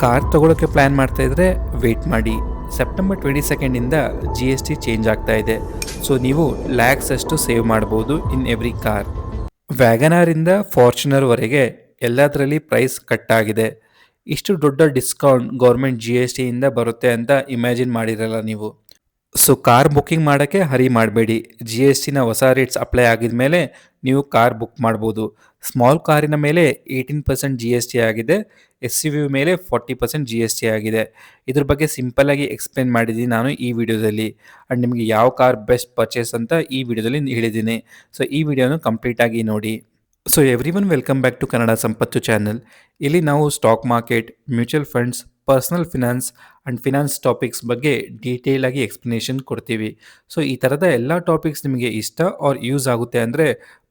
Car ತಗೊಳ್ಳೋಕ್ಕೆ plan ಮಾಡ್ತಾ ಇದ್ರೆ wait ಮಾಡಿ. ಸೆಪ್ಟೆಂಬರ್ 22ಇಂದ ಜಿ ಎಸ್ ಟಿ ಚೇಂಜ್ ಆಗ್ತಾ ಇದೆ. ಸೊ ನೀವು ಲ್ಯಾಕ್ಸ್ ಅಷ್ಟು ಸೇವ್ ಮಾಡ್ಬೋದು ಇನ್ ಎವ್ರಿ ಕಾರ್. ವ್ಯಾಗನಾರಿಂದ ಫಾರ್ಚುನರ್ವರೆಗೆ ಎಲ್ಲದರಲ್ಲಿ ಪ್ರೈಸ್ ಕಟ್ ಆಗಿದೆ. ಇಷ್ಟು ದೊಡ್ಡ ಡಿಸ್ಕೌಂಟ್ ಗೌರ್ಮೆಂಟ್ ಜಿ ಎಸ್ ಟಿಯಿಂದ ಬರುತ್ತೆ ಅಂತ ಇಮ್ಯಾಜಿನ್ ಮಾಡಿರಲ್ಲ ನೀವು. ಸೊ ಕಾರ್ ಬುಕ್ಕಿಂಗ್ ಮಾಡೋಕ್ಕೆ ಹರಿ ಮಾಡಬೇಡಿ. ಜಿ ಎಸ್ ಟಿನ ಹೊಸ ರೇಟ್ಸ್ ಅಪ್ಲೈ ಆಗಿದ ಮೇಲೆ ನೀವು ಕಾರ್ ಬುಕ್ ಮಾಡ್ಬೋದು. ಸ್ಮಾಲ್ ಕಾರಿನ ಮೇಲೆ 18% ಜಿ ಎಸ್ ಟಿ ಆಗಿದೆ. ಎಸ್ ಯು ವಿ ಮೇಲೆ 40% ಜಿ ಎಸ್ ಟಿ ಆಗಿದೆ. ಇದ್ರ ಬಗ್ಗೆ ಸಿಂಪಲ್ಲಾಗಿ ಎಕ್ಸ್ಪ್ಲೇನ್ ಮಾಡಿದ್ದೀನಿ ನಾನು ಈ ವಿಡಿಯೋದಲ್ಲಿ. ಆ್ಯಂಡ್ ನಿಮಗೆ ಯಾವ ಕಾರ್ ಬೆಸ್ಟ್ ಪರ್ಚೇಸ್ ಅಂತ ಈ ವಿಡಿಯೋದಲ್ಲಿ ಹೇಳಿದ್ದೀನಿ. ಸೊ ಈ ವಿಡಿಯೋನ ಕಂಪ್ಲೀಟಾಗಿ ನೋಡಿ. So everyone welcome back to Kannada ಸಂಪತ್ತು ಚಾನಲ್. ಇಲ್ಲಿ ನಾವು stock market, mutual funds, personal finance and finance topics ಬಗ್ಗೆ ಡೀಟೇಲ್ ಆಗಿ ಎಕ್ಸ್ಪ್ಲನೇಷನ್ ಕೊಡ್ತೀವಿ. ಸೊ ಈ ಥರದ ಎಲ್ಲ ಟಾಪಿಕ್ಸ್ ನಿಮಗೆ ಇಷ್ಟ ಆರ್ ಯೂಸ್ ಆಗುತ್ತೆ ಅಂದರೆ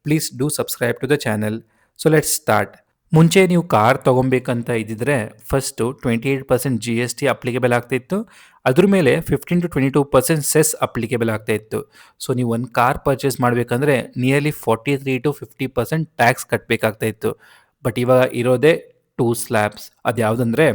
please do subscribe to the channel. So let's start. ಮುಂಚೆ ನೀವು ಕಾರ್ ತೊಗೊಬೇಕಂತ ಇದ್ದಿದ್ರೆ first 28% G S T applicable ಆಗ್ತಾಯಿತ್ತು. ಅದ್ರ ಮೇಲೆ 15 to 22% ಸೆಸ್ ಅಪ್ಲಿಕೇಬಲ್ ಆಗ್ತಾಯಿತ್ತು. ಸೊ ನೀವು ಒಂದು ಕಾರ್ ಪರ್ಚೇಸ್ ಮಾಡಬೇಕಂದ್ರೆ ನಿಯರ್ಲಿ 43 to 50% ಟ್ಯಾಕ್ಸ್ ಕಟ್ಟಬೇಕಾಗ್ತಾಯಿತ್ತು. ಬಟ್ ಇವಾಗ ಇರೋದೇ 2 ಸ್ಲ್ಯಾಬ್ಸ್. ಅದು ಯಾವುದಂದರೆ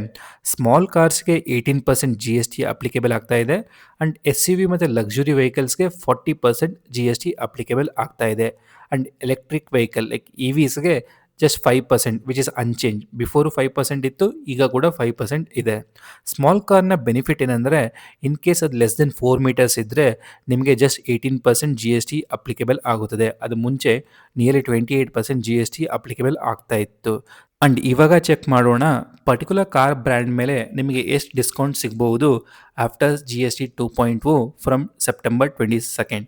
ಸ್ಮಾಲ್ ಕಾರ್ಸ್ಗೆ 18% ಜಿ ಎಸ್ ಟಿ ಅಪ್ಲಿಕೇಬಲ್ ಆಗ್ತಾ ಇದೆ. ಆ್ಯಂಡ್ ಎಸ್ ಯು ವಿ ಮತ್ತು ಲಕ್ಸುರಿ ವೆಹಿಕಲ್ಸ್ಗೆ 40% ಜಿ ಎಸ್ ಟಿ ಅಪ್ಲಿಕೇಬಲ್ ಆಗ್ತಾ ಇದೆ. And electric vehicle like E ವಿಸ್ಗೆ just 5% which is unchange. Before 5% ಇತ್ತು, ಈಗ ಕೂಡ 5% ಇದೆ. ಸ್ಮಾಲ್ ಕಾರ್ನ ಬೆನಿಫಿಟ್ ಏನಂದರೆ ಇನ್ ಕೇಸ್ ಅದು ಲೆಸ್ ದೆನ್ 4 ಮೀಟರ್ಸ್ ಇದ್ದರೆ ನಿಮಗೆ just 18% G S T applicable ಆಗುತ್ತದೆ. ಅದು ಮುಂಚೆ nearly 28% G S T applicable ಆಗ್ತಾ ಇತ್ತು. ಆ್ಯಂಡ್ ಇವಾಗ ಚೆಕ್ ಮಾಡೋಣ ಪರ್ಟಿಕ್ಯುಲರ್ ಕಾರ್ ಬ್ರ್ಯಾಂಡ್ ಮೇಲೆ ನಿಮಗೆ ಎಷ್ಟು ಡಿಸ್ಕೌಂಟ್ ಸಿಗ್ಬೋದು after G S T 2.0 from September 22.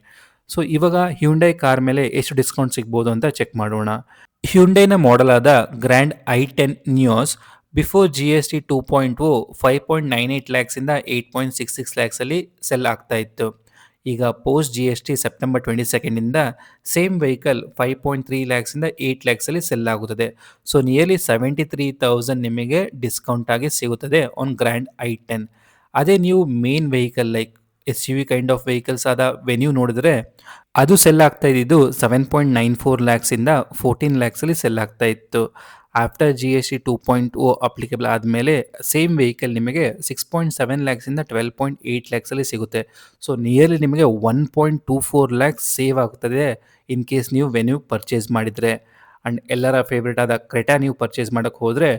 So ಇವಾಗ ಹ್ಯುಂಡೈ ಕಾರ್ ಮೇಲೆ ಎಷ್ಟು ಡಿಸ್ಕೌಂಟ್ ಸಿಗ್ಬೋದು ಅಂತ ಚೆಕ್ ಮಾಡೋಣ. ಹ್ಯುಂಡೈನ ಮಾಡೆಲ್ ಆದ Grand i10 Nios before G S T 2.0 5.98 ಲ್ಯಾಕ್ಸಿಂದ 8.66 ಲ್ಯಾಕ್ಸಲ್ಲಿ ಸೆಲ್ ಆಗ್ತಾ ಇತ್ತು. ಈಗ post G S T September 22ಇಂದ ಸೇಮ್ ವೆಹಿಕಲ್ 5.3 ಲ್ಯಾಕ್ಸಿಂದ 8 ಲ್ಯಾಕ್ಸಲ್ಲಿ ಸೆಲ್ ಆಗುತ್ತದೆ. ಸೊ ನಿಯರ್ಲಿ 73,000 ನಿಮಗೆ ಡಿಸ್ಕೌಂಟ್ ಆಗಿ ಸಿಗುತ್ತದೆ ಆನ್ ಗ್ರ್ಯಾಂಡ್ i10. ಅದೇ ನೀವು main vehicle like S U V kind of vehicles ಆದ ವೆನ್ಯೂ ನೋಡಿದ್ರೆ ಅದು ಸೆಲ್ ಆಗ್ತಾ ಇದ್ದಿದ್ದು 7.94 ಲ್ಯಾಕ್ಸಿಂದ 14 ಲ್ಯಾಕ್ಸಲ್ಲಿ ಸೆಲ್ ಆಗ್ತಾ ಇತ್ತು. After G S T 2.0 applicable ಆದಮೇಲೆ ಸೇಮ್ ವೆಹಿಕಲ್ ನಿಮಗೆ 6.7 ಲ್ಯಾಕ್ಸಿಂದ 12.8 ಲ್ಯಾಕ್ಸಲ್ಲಿ ಸಿಗುತ್ತೆ. ಸೊ ನಿಯರ್ಲಿ ನಿಮಗೆ 1.24 ಲ್ಯಾಕ್ಸ್ ಸೇವ್ ಆಗ್ತದೆ ಇನ್ ಕೇಸ್ ನೀವು ವೆನ್ಯೂ ಪರ್ಚೇಸ್ ಮಾಡಿದರೆ. ಆ್ಯಂಡ್ ಎಲ್ಲರ ಫೇವ್ರೇಟ್ ಆದ ಕ್ರೆಟಾ ನೀವು ಪರ್ಚೇಸ್ ಮಾಡೋಕ್ಕೆ ಹೋದರೆ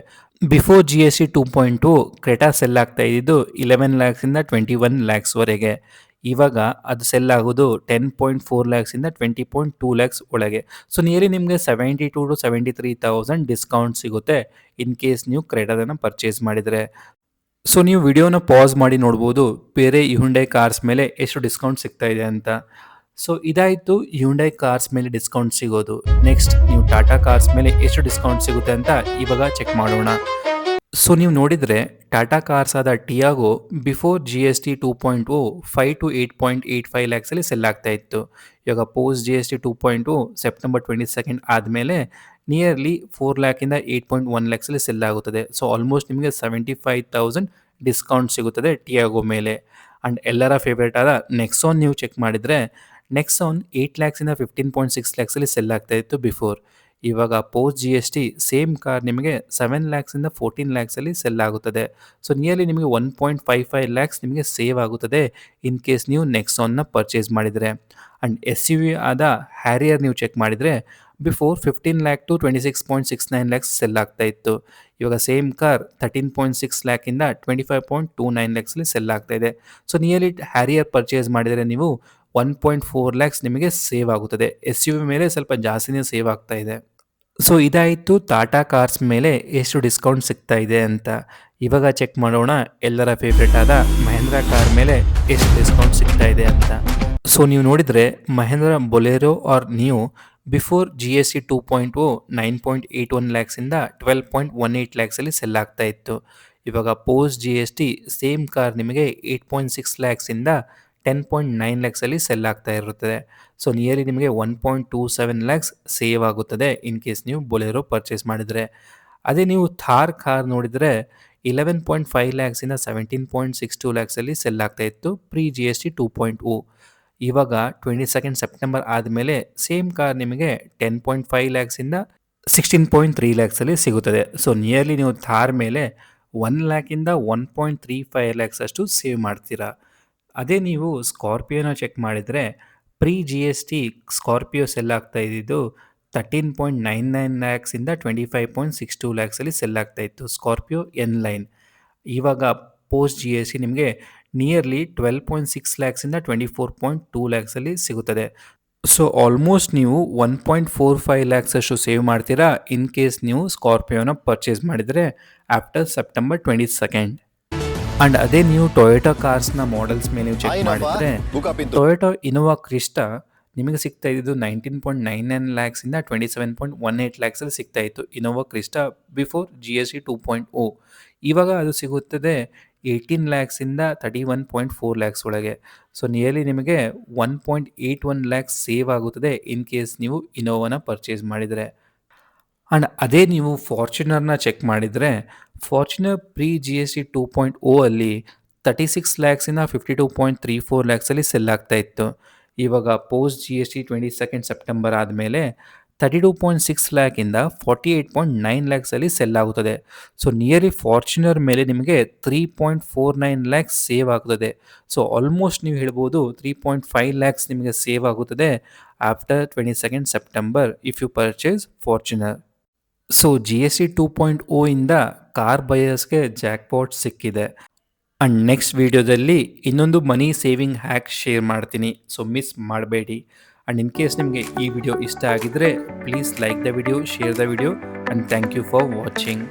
before G S T 2.0 Creta sell ಆಗ್ತಾ ಇದ್ದಿದ್ದು 11 ಲ್ಯಾಕ್ಸಿಂದ 21 ಲ್ಯಾಕ್ಸ್ವರೆಗೆ. ಇವಾಗ ಅದು ಸೆಲ್ ಆಗೋದು 10.4 ಲ್ಯಾಕ್ಸಿಂದ 20.2 ಲ್ಯಾಕ್ಸ್ ಒಳಗೆ. ಸೊ ನಿಯರ್ಲಿ ನಿಮಗೆ 72 to 73,000 ಡಿಸ್ಕೌಂಟ್ ಸಿಗುತ್ತೆ ಇನ್ ಕೇಸ್ ನೀವು ಕ್ರೆಟಾದನ್ನು ಪರ್ಚೇಸ್ ಮಾಡಿದರೆ. ಸೊ ನೀವು ವಿಡಿಯೋನ ಪಾಸ್ ಮಾಡಿ ನೋಡ್ಬೋದು ಬೇರೆ ಹ್ಯುಂಡೈ ಕಾರ್ಸ್ ಮೇಲೆ ಎಷ್ಟು ಡಿಸ್ಕೌಂಟ್ ಸಿಗ್ತಾ ಇದೆ ಅಂತ. ಸೊ ಇದಾಯಿತು ಹ್ಯುಂಡೈ ಕಾರ್ಸ್ ಮೇಲೆ ಡಿಸ್ಕೌಂಟ್ ಸಿಗೋದು. ನೆಕ್ಸ್ಟ್ ನೀವು ಟಾಟಾ ಕಾರ್ಸ್ ಮೇಲೆ ಎಷ್ಟು ಡಿಸ್ಕೌಂಟ್ ಸಿಗುತ್ತೆ ಅಂತ ಇವಾಗ ಚೆಕ್ ಮಾಡೋಣ. ಸೊ ನೀವು ನೋಡಿದರೆ ಟಾಟಾ ಕಾರ್ಸ್ ಆದ Tiago before G S T 2.0 5 to 8.85 ಲ್ಯಾಕ್ಸಲ್ಲಿ ಸೆಲ್ ಆಗ್ತಾ ಇತ್ತು. ಇವಾಗ post G S T 2.0 September 22 ಆದಮೇಲೆ ನಿಯರ್ಲಿ 4 ಲ್ಯಾಕಿಂದ 8.1 ಲ್ಯಾಕ್ಸಲ್ಲಿ ಸೆಲ್ ಆಗುತ್ತದೆ. ಸೊ ಆಲ್ಮೋಸ್ಟ್ ನಿಮಗೆ 75,000 ಡಿಸ್ಕೌಂಟ್ ಸಿಗುತ್ತದೆ ಟಿಯಾಗೋ ಮೇಲೆ. ಆ್ಯಂಡ್ ಎಲ್ಲರ ಫೇವ್ರೇಟ್ ಆದ ನೆಕ್ಸಾನ್ ನೀವು ಚೆಕ್ ಮಾಡಿದರೆ ನೆಕ್ಸಾನ್ 8 ಲ್ಯಾಕ್ಸಿಂದ 15.6 ಲ್ಯಾಕ್ಸಲ್ಲಿ ಸೆಲ್ ಆಗ್ತಾ ಇತ್ತು ಬಿಫೋರ್. ಇವಾಗ post G S T same car ನಿಮಗೆ 7 ಲ್ಯಾಕ್ಸಿಂದ 14 ಲ್ಯಾಕ್ಸಲ್ಲಿ ಸೆಲ್ ಆಗುತ್ತದೆ. ಸೊ ನಿಯರ್ಲಿ ನಿಮಗೆ 1.55 ಲ್ಯಾಕ್ಸ್ ನಿಮಗೆ ಸೇವ್ ಆಗುತ್ತದೆ ಇನ್ ಕೇಸ್ ನೀವು ನೆಕ್ಸಾನ್ನ ಪರ್ಚೇಸ್ ಮಾಡಿದರೆ. ಆ್ಯಂಡ್ ಎಸ್ ಯು ವಿ ಆದ ಹ್ಯಾರಿಯರ್ ನೀವು ಚೆಕ್ ಮಾಡಿದರೆ before 15 lakh to 26.69 lakhs sell ಆಗ್ತಾ ಇತ್ತು. ಇವಾಗ ಸೇಮ್ ಕಾರ್ 13.6 ಲ್ಯಾಕಿಂದ 25.29 ಲ್ಯಾಕ್ಸಲ್ಲಿ ಸೆಲ್ ಆಗ್ತಾ ಇದೆ. ಸೊ ನಿಯರ್ಲಿ ಹ್ಯಾರಿಯರ್ ಪರ್ಚೇಸ್ ಮಾಡಿದರೆ ನೀವು 1.4 ಲ್ಯಾಕ್ಸ್ ನಿಮಗೆ ಸೇವ್ ಆಗುತ್ತದೆ. ಎಸ್ ಯು ವಿ ಮೇಲೆ ಸ್ವಲ್ಪ ಜಾಸ್ತಿನೇ ಸೇವ್ ಆಗ್ತಾ ಇದೆ. ಸೊ ಇದಾಯಿತು ಟಾಟಾ ಕಾರ್ಸ್ ಮೇಲೆ ಎಷ್ಟು ಡಿಸ್ಕೌಂಟ್ ಸಿಗ್ತಾ ಇದೆ ಅಂತ. ಇವಾಗ ಚೆಕ್ ಮಾಡೋಣ ಎಲ್ಲರ ಫೇವ್ರೇಟ್ ಆದ ಮಹೇಂದ್ರ ಕಾರ್ ಮೇಲೆ ಎಷ್ಟು ಡಿಸ್ಕೌಂಟ್ ಸಿಗ್ತಾ ಇದೆ ಅಂತ. ಸೊ ನೀವು ನೋಡಿದರೆ ಮಹೇಂದ್ರ ಬೊಲೆರೋ ಆರ್ ನೀವು ಬಿಫೋರ್ ಜಿ ಎಸ್ ಟಿ 2.0 9.81 ಲ್ಯಾಕ್ಸಿಂದ 12.18 ಲ್ಯಾಕ್ಸಲ್ಲಿ ಸೆಲ್ ಆಗ್ತಾ ಇತ್ತು. ಇವಾಗ post G S T same car ನಿಮಗೆ 8.6 ಲ್ಯಾಕ್ಸಿಂದ 10.9 ಲ್ಯಾಕ್ಸಲ್ಲಿ ಸೆಲ್ ಆಗ್ತಾ ಇರುತ್ತದೆ. ಸೊ ನಿಯರ್ಲಿ ನಿಮಗೆ 1.27 ಲ್ಯಾಕ್ಸ್ ಸೇವ್ ಆಗುತ್ತದೆ ಇನ್ ಕೇಸ್ ನೀವು ಬೊಲೆರೋ ಪರ್ಚೇಸ್ ಮಾಡಿದರೆ. ಅದೇ ನೀವು ಥಾರ್ ಕಾರ್ ನೋಡಿದರೆ 11.5 ಲ್ಯಾಕ್ಸಿಂದ 17.62 ಲ್ಯಾಕ್ಸಲ್ಲಿ ಸೆಲ್ ಆಗ್ತಾ ಇತ್ತು ಪ್ರೀ ಜಿ ಎಸ್ ಟಿ 2.0. ಇವಾಗ 22 ಸೆಪ್ಟೆಂಬರ್ ಆದಮೇಲೆ ಸೇಮ್ ಕಾರ್ ನಿಮಗೆ 10.5 ಲ್ಯಾಕ್ಸಿಂದ 16.3 ಲ್ಯಾಕ್ಸಲ್ಲಿ ಸಿಗುತ್ತದೆ. ಸೊ ನಿಯರ್ಲಿ ನೀವು ಥಾರ್ ಮೇಲೆ 1 ಲ್ಯಾಕಿಂದ 1.35 ಲ್ಯಾಕ್ಸ್ ಅಷ್ಟು ಸೇವ್ ಮಾಡ್ತೀರಾ. ಅದೇ ನೀವು ಸ್ಕಾರ್ಪಿಯೋನ ಚೆಕ್ ಮಾಡಿದರೆ pre G S T Scorpio sell ಆಗ್ತಾ ಇದ್ದಿದ್ದು 13.99 ಲ್ಯಾಕ್ಸಿಂದ 25.62 ಲ್ಯಾಕ್ಸಲ್ಲಿ ಸೆಲ್ ಆಗ್ತಾ ಇತ್ತು ಸ್ಕಾರ್ಪಿಯೋ ಎನ್ ಲೈನ್. ಇವಾಗ ಪೋಸ್ಟ್ ಜಿ ಎಸ್ ಟಿ ನಿಮಗೆ ನಿಯರ್ಲಿ 12.6 ಲ್ಯಾಕ್ಸಿಂದ 24.2 ಲ್ಯಾಕ್ಸಲ್ಲಿ ಸಿಗುತ್ತದೆ. ಸೊ ಆಲ್ಮೋಸ್ಟ್ ನೀವು 1.45 ಲ್ಯಾಕ್ಸ್ ಅಷ್ಟು ಸೇವ್ ಮಾಡ್ತೀರಾ ಇನ್ ಕೇಸ್ ನೀವು ಸ್ಕಾರ್ಪಿಯೋನ ಪರ್ಚೇಸ್ ಮಾಡಿದರೆ ಆಫ್ಟರ್ ಸೆಪ್ಟೆಂಬರ್ 22. ಆ್ಯಂಡ್ ಅದೇ ನೀವು ಟೊಯೋಟಾ ಕಾರ್ಸ್ನ ಮಾಡೆಲ್ಸ್ ಮೇಲೆ ನೀವು ಚೆಕ್ ಮಾಡಿದರೆ ಟೊಯೋಟಾ ಇನೋವಾ ಕ್ರಿಸ್ಟಾ ನಿಮಗೆ ಸಿಗ್ತಾ ಇದ್ದು 19.99 ಲ್ಯಾಕ್ಸಿಂದ 27.18 ಲ್ಯಾಕ್ಸಲ್ಲಿ ಸಿಗ್ತಾ ಇತ್ತು Innova Crysta before G S T 2.0. ಇವಾಗ ಅದು ಸಿಗುತ್ತದೆ 18 ಲ್ಯಾಕ್ಸಿಂದ 31.4 ಲ್ಯಾಕ್ಸ್ ಒಳಗೆ. ಸೊ ನಿಯರ್ಲಿ ನಿಮಗೆ 1.81 ಲ್ಯಾಕ್ಸ್ ಸೇವ್ ಆಗುತ್ತದೆ ಇನ್ ಕೇಸ್ ನೀವು ಇನೋವಾನ ಪರ್ಚೇಸ್ ಮಾಡಿದರೆ. ಆ್ಯಂಡ್ ಅದೇ ನೀವು ಫಾರ್ಚುನರ್ನ ಚೆಕ್ ಮಾಡಿದರೆ Fortuner pre G S T 2.0 ಅಲ್ಲಿ 36 ಲ್ಯಾಕ್ಸಿಂದ 52.34 ಲ್ಯಾಕ್ಸಲ್ಲಿ ಸೆಲ್ ಆಗ್ತಾ ಇತ್ತು. ಇವಾಗ post G S T 22 September ಆದಮೇಲೆ 32.6 ಲ್ಯಾಕಿಂದ 48.9 ಲ್ಯಾಕ್ಸಲ್ಲಿ ಸೆಲ್ ಆಗುತ್ತದೆ. ಸೊ ನಿಯರ್ಲಿ ಫಾರ್ಚುನರ್ ಮೇಲೆ ನಿಮಗೆ 3.49 ಲ್ಯಾಕ್ಸ್ ಸೇವ್ ಆಗುತ್ತದೆ. ಸೊ ಆಲ್ಮೋಸ್ಟ್ ನೀವು ಹೇಳ್ಬೋದು 3.5 ಲ್ಯಾಕ್ಸ್ ನಿಮಗೆ ಸೇವ್ ಆಗುತ್ತದೆ after 22 September if you purchase Fortuner. So G S T 2.0 ಇಂದ ಕಾರ್ ಬಯರ್ಸ್ಗೆ ಜಾಕ್ಪಾಟ್ ಸಿಕ್ಕಿದೆ. ಆ್ಯಂಡ್ ನೆಕ್ಸ್ಟ್ ವೀಡಿಯೋದಲ್ಲಿ ಇನ್ನೊಂದು ಮನಿ ಸೇವಿಂಗ್ ಹ್ಯಾಕ್ ಶೇರ್ ಮಾಡ್ತೀನಿ. ಸೊ ಮಿಸ್ ಮಾಡಬೇಡಿ. ಆ್ಯಂಡ್ ಇನ್ ಕೇಸ್ ನಿಮಗೆ ಈ ವಿಡಿಯೋ ಇಷ್ಟ ಆಗಿದ್ದರೆ please like the video, share the video and thank you for watching.